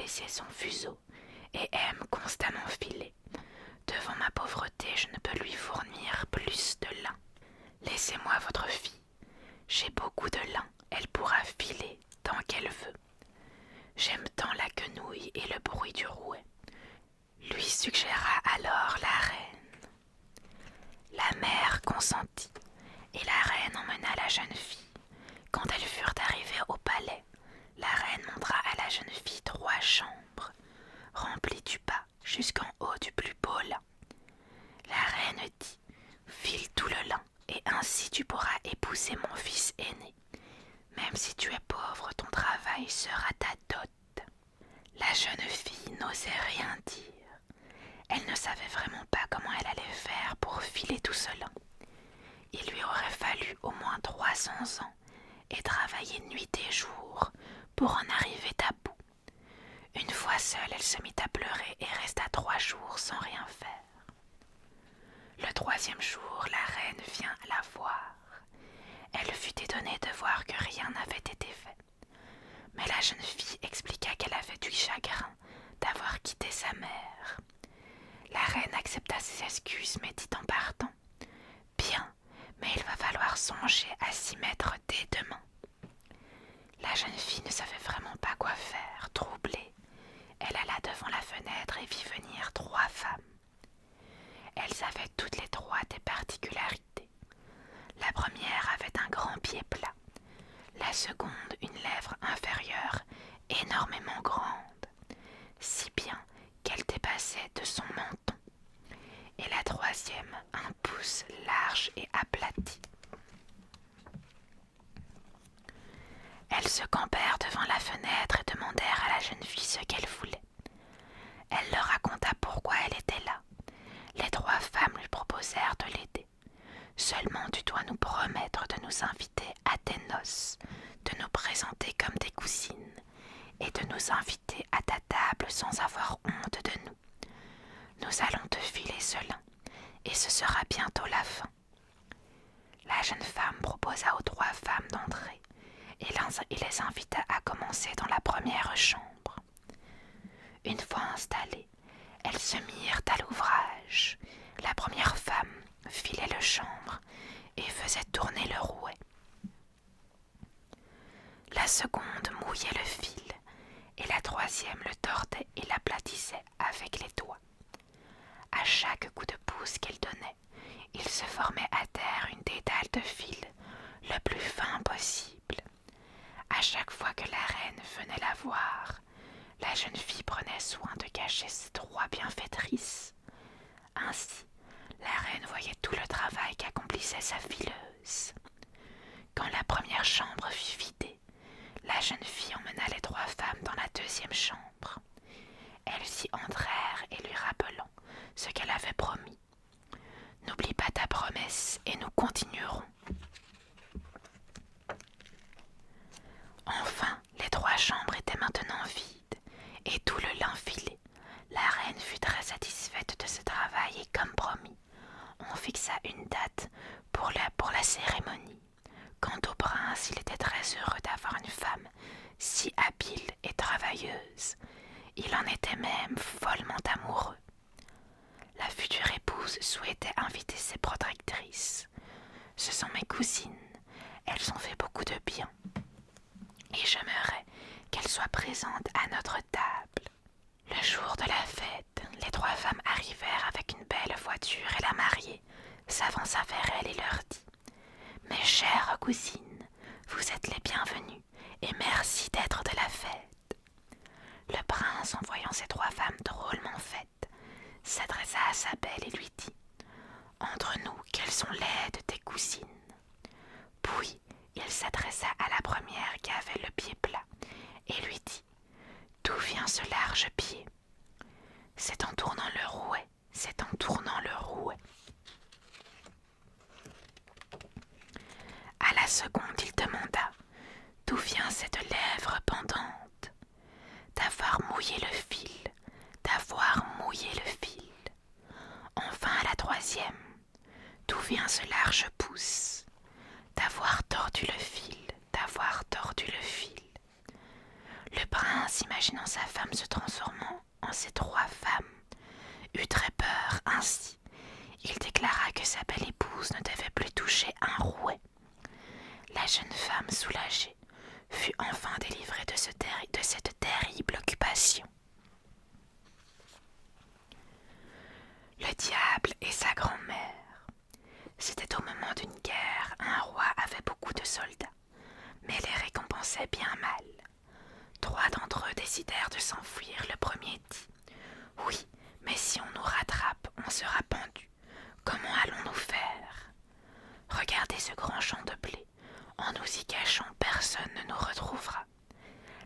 baisser son fuseau et aime constamment filer. Devant ma pauvreté, je ne peux lui fournir plus de lin. Laissez-moi votre fille. J'ai beaucoup de lin, elle pourra filer tant qu'elle veut. J'aime tant la quenouille et le bruit du rouet, lui suggéra alors la reine. La mère consentit, et la reine emmena la jeune fille. Quand elles furent arrivées au palais, la reine montra à la jeune fille 3 chambres, remplies du bas jusqu'en haut du plus beau lin. La reine dit « File tout le lin, et ainsi tu pourras épouser mon fils aîné. Même si tu es pauvre, ton travail sera ta dot. » La jeune fille n'osait rien dire. Elle ne savait vraiment pas comment elle allait faire pour filer tout ce lin. Il lui aurait fallu au moins 300 ans et travailler nuit et jour pour en arriver à bout. Une fois seule, elle se mit à pleurer et resta 3 jours sans rien faire. Le 3e jour, la reine vient la voir. Elle fut étonnée de voir que rien n'avait été fait. Mais la jeune fille expliqua qu'elle avait du chagrin d'avoir quitté sa mère. La reine accepta ses excuses mais dit en partant « Bien, mais il va falloir songer à s'y mettre dès demain. » La jeune fille ne savait vraiment pas quoi faire, troublée. Elle alla devant la fenêtre et vit venir 3 femmes. Elles avaient toutes les 3 des particularités. La première avait un grand pied plat, la seconde une lèvre inférieure énormément grande, si bien qu'elle dépassait de son menton, et la troisième un pouce large et aplati. Elles se campèrent devant la fenêtre et demandèrent à la jeune fille ce qu'elle voulait. Elle leur raconta pourquoi elle était là. Les 3 femmes lui proposèrent de l'aider. Seulement tu dois nous promettre de nous inviter à tes noces, de nous présenter comme des cousines, et de nous inviter à ta table sans avoir honte de nous. Nous allons te filer ce lin, et ce sera bientôt la fin. La jeune femme proposa aux 3 femmes d'entrer, et les invita à commencer dans la première chambre. Une fois installées, elles se mirent à l'ouvrage. La première femme filait le chanvre et faisait tourner le rouet. La seconde mouillait le fil, et la troisième le tordait et l'aplatissait avec les doigts. À chaque coup de pouce qu'elle donnait, il se formait à terre une dédale de fil le plus fin possible. À chaque fois que la reine venait la voir, la jeune fille prenait soin de cacher ses 3 bienfaitrices. Ainsi, la reine voyait tout le travail qu'accomplissait sa fileuse. Quand la première chambre fut vidée, la jeune fille emmena les 3 femmes dans la 2e chambre. Elles y entrèrent et lui rappelant ce qu'elle avait promis. « N'oublie pas ta promesse et nous continuerons. » Enfin, les 3 chambres étaient maintenant vides et tout le lin filé. La reine fut très satisfaite de ce travail et comme promis, on fixa une date pour la cérémonie. Quant au prince, il était très heureux d'avoir une femme si habile et travailleuse. Il en était même follement amoureux. La future épouse souhaitait inviter ses protectrices. « Ce sont mes cousines, elles ont fait beaucoup de bien, et j'aimerais qu'elles soient présentes à notre table. » Le jour de la fête, les 3 femmes arrivèrent avec une belle voiture et la mariée s'avança vers elles et leur dit « Mes chères cousines, vous êtes les bienvenues et merci d'être de la fête. » Le prince, en voyant ces 3 femmes drôlement faites, s'adressa à sa belle et lui dit « Entre nous, quelles sont laides tes cousines ?» Puis il s'adressa à la première qui avait le pied plat et lui dit « D'où vient ce large pied ?»« C'est en tournant le rouet, c'est en tournant le rouet. » À la seconde, il demanda « D'où vient cette lèvre pendante ?» D'avoir mouillé le fil, d'avoir mouillé le fil. Enfin à la troisième, d'où vient ce large pouce? D'avoir tordu le fil, d'avoir tordu le fil. Le prince imagina imaginant sa femme se transformant en ces 3 femmes, eut très peur. Ainsi, il déclara que sa belle épouse ne devait plus toucher un rouet. La jeune femme, soulagée, fut enfin délivrée de cette terrible occupation. Le diable et sa grand-mère. C'était au moment d'une guerre, un roi avait beaucoup de soldats, mais les récompensait bien mal. 3 d'entre eux décidèrent de s'enfuir. Le premier dit « Oui, mais si on nous rattrape, on sera pendu. Comment allons-nous faire? Regardez ce grand champ de blé. En nous y cachant, personne ne nous retrouvera.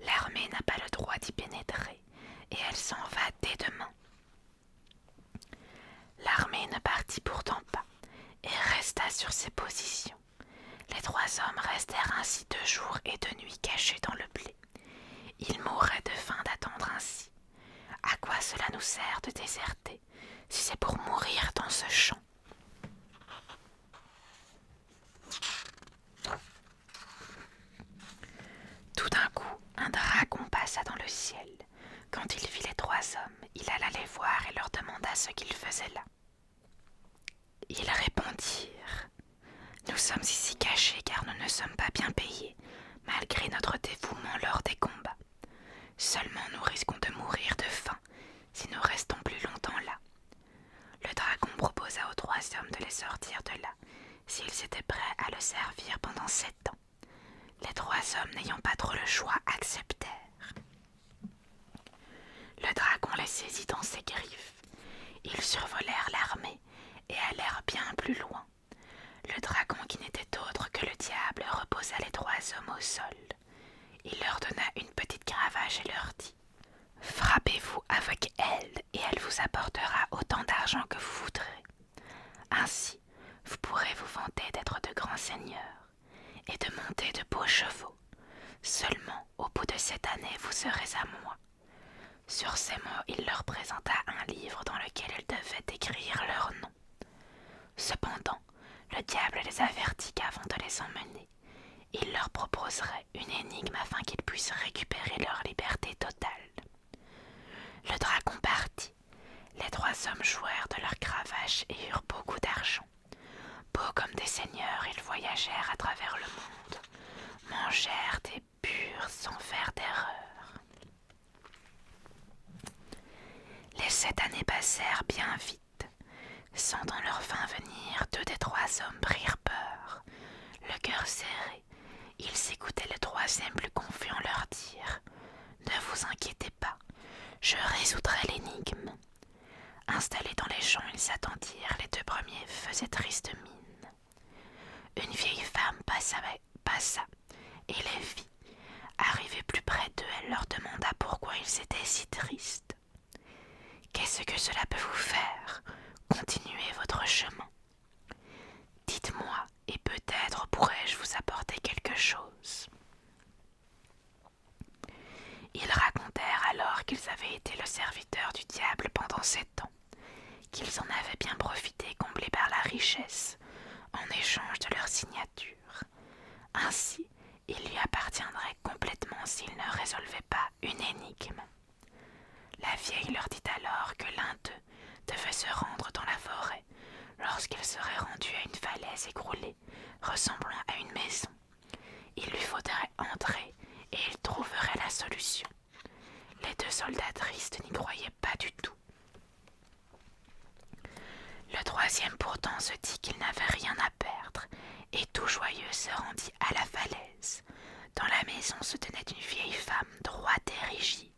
L'armée n'a pas le droit d'y pénétrer, et elle s'en va dès demain. » L'armée ne partit pourtant pas, et resta sur ses positions. Les 3 hommes restèrent ainsi 2 jours et 2 nuits cachés dans le blé. Ils mourraient de faim d'attendre ainsi. À quoi cela nous sert de déserter, si c'est pour mourir dans ce champ? Tout d'un coup, un dragon passa dans le ciel. Quand il vit les 3 hommes, il alla les voir et leur demanda ce qu'ils faisaient là. Ils répondirent « Nous sommes ici cachés car nous ne sommes pas bien payés, malgré notre dévouement lors des combats. Seulement nous risquons de mourir de faim si nous restons plus longtemps là. » Le dragon proposa aux 3 hommes de les sortir de là, s'ils étaient prêts à le servir pendant 7 ans. Les 3 hommes, n'ayant pas trop le choix, acceptèrent. Le dragon les saisit dans ses griffes. Ils survolèrent l'armée et allèrent bien plus loin. Le dragon, qui n'était autre que le diable, reposa les 3 hommes au sol. Il leur donna une petite cravache et leur dit « Frappez-vous avec elle et elle vous apportera autant d'argent que vous voudrez. Ainsi, vous pourrez vous vanter d'être de grands seigneurs et de monter de beaux chevaux. Seulement, au bout de cette année, vous serez à moi. » Sur ces mots, il leur présenta un livre dans lequel ils devaient écrire leur nom. Cependant, le diable les avertit qu'avant de les emmener, il leur proposerait une énigme afin qu'ils puissent récupérer leur liberté totale. Le dragon partit. Les 3 hommes jouèrent de leurs cravaches et eurent beaucoup d'argent. Beaux comme des seigneurs, ils voyagèrent à travers le monde, mangèrent et burent sans faire d'erreur. Les 7 années passèrent bien vite. Sentant leur fin venir, 2 des 3 hommes prirent peur. Le cœur serré, ils s'écoutaient le 3e plus confus en leur dire « Ne vous inquiétez pas, je résoudrai l'énigme. » Installés dans les champs, ils attendirent. Les 2 premiers faisaient triste mine. Une vieille femme passa et les vit. Arrivée plus près d'eux, elle leur demanda pourquoi ils étaient si tristes. « Qu'est-ce que cela peut vous faire ? Continuez votre chemin. Dites-moi, et peut-être pourrais-je vous apporter quelque chose. » Ils racontèrent alors qu'ils avaient été le serviteur du diable pendant 7 ans, qu'ils en avaient bien profité, comblés par la richesse, en échange de leur signature. Ainsi, il lui appartiendrait complètement s'ils ne résolvaient pas une énigme. La vieille leur dit alors que l'un d'eux devait se rendre dans la forêt lorsqu'il serait rendu à une falaise écroulée ressemblant à une maison. Il lui faudrait entrer et il trouverait la solution. Les 2 soldats tristes n'y croyaient pas du tout. Le 3e pourtant se dit qu'il n'avait rien à perdre et tout joyeux se rendit à la falaise. Dans la maison se tenait une vieille femme droite et rigide,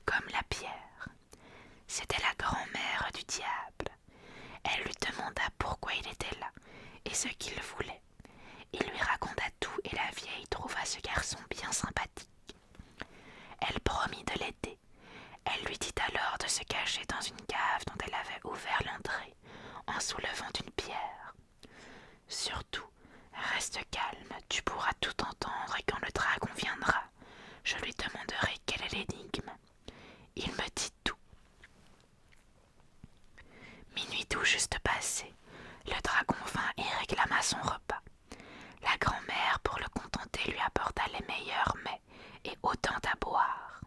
comme la pierre. C'était la grand-mère du diable. Elle lui demanda pourquoi il était là et ce qu'il voulait. Il lui raconta tout et la vieille trouva ce garçon bien sympathique. Elle promit de l'aider. Elle lui dit alors de se cacher dans une cave dont elle avait ouvert l'entrée en soulevant une pierre. Surtout, reste calme, tu pourras tout entendre et quand le dragon viendra, je lui demanderai quelle est l'énigme. Il me dit tout. Minuit tout juste passé, le dragon vint et réclama son repas. La grand-mère, pour le contenter, lui apporta les meilleurs mets et autant à boire.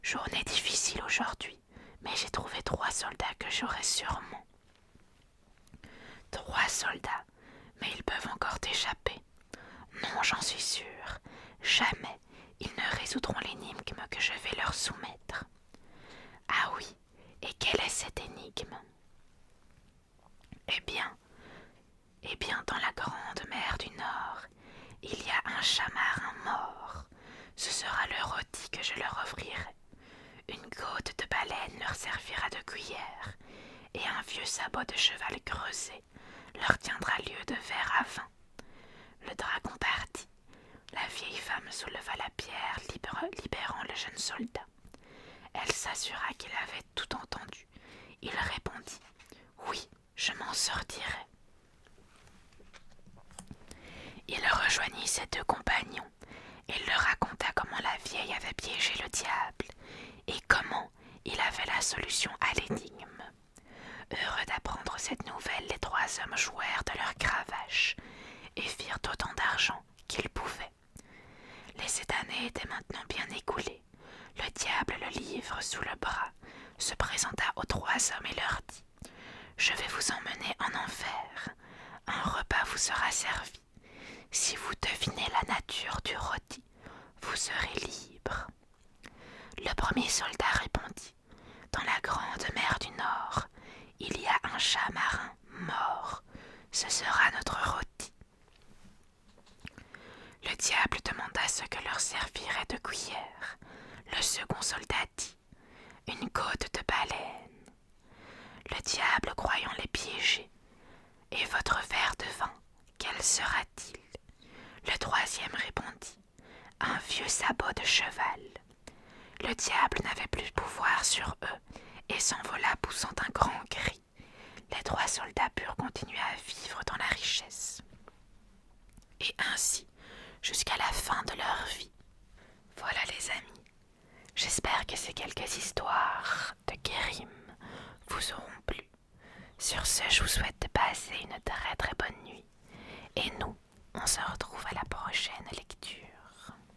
Journée difficile aujourd'hui, mais j'ai trouvé 3 soldats que j'aurai sûrement. 3 soldats, mais ils peuvent encore t'échapper. Non, j'en suis sûre. Jamais ils ne résoudront l'énigme que je vais leur soumettre. Ah oui, et quelle est cette énigme? Eh bien, dans la grande mer du Nord, il y a un chat marin mort. Ce sera le rôti que je leur offrirai. Une côte de baleine leur servira de cuillère, et un vieux sabot de cheval creusé leur tiendra lieu de verre à vin. Le dragon partit. La vieille femme souleva la pierre, libérant le jeune soldat. Elle s'assura qu'il avait tout entendu. Il répondit « Oui, je m'en sortirai ». Il rejoignit ses 2 compagnons et leur raconta comment la vieille avait piégé le diable et comment il avait la solution à l'énigme. Heureux d'apprendre cette nouvelle, les 3 hommes jouèrent de leurs cravaches et firent autant d'argent qu'ils pouvaient. Les années étaient maintenant bien écoulées. Le diable, le livre sous le bras, se présenta aux 3 hommes et leur dit « Je vais vous emmener en enfer. Un repas vous sera servi. Si vous devinez la nature du rôti, vous serez libre. » Le premier soldat répondit « Dans la grande mer du Nord, il y a un chat marin mort. Ce sera notre rôti. » Le diable demanda ce que leur servirait de cuillère. Le second soldat dit « Une côte de baleine. » Le diable, croyant les piéger, « Et votre verre de vin, quel sera-t-il » Le troisième répondit « Un vieux sabot de cheval. » Le diable n'avait plus de pouvoir sur eux et s'envola poussant un grand cri. Les 3 soldats purent continuer à vivre dans la richesse. Et ainsi, jusqu'à la fin de leur vie. Voilà les amis, j'espère que ces quelques histoires de Kérim vous auront plu. Sur ce, je vous souhaite de passer une très très bonne nuit. Et nous, on se retrouve à la prochaine lecture.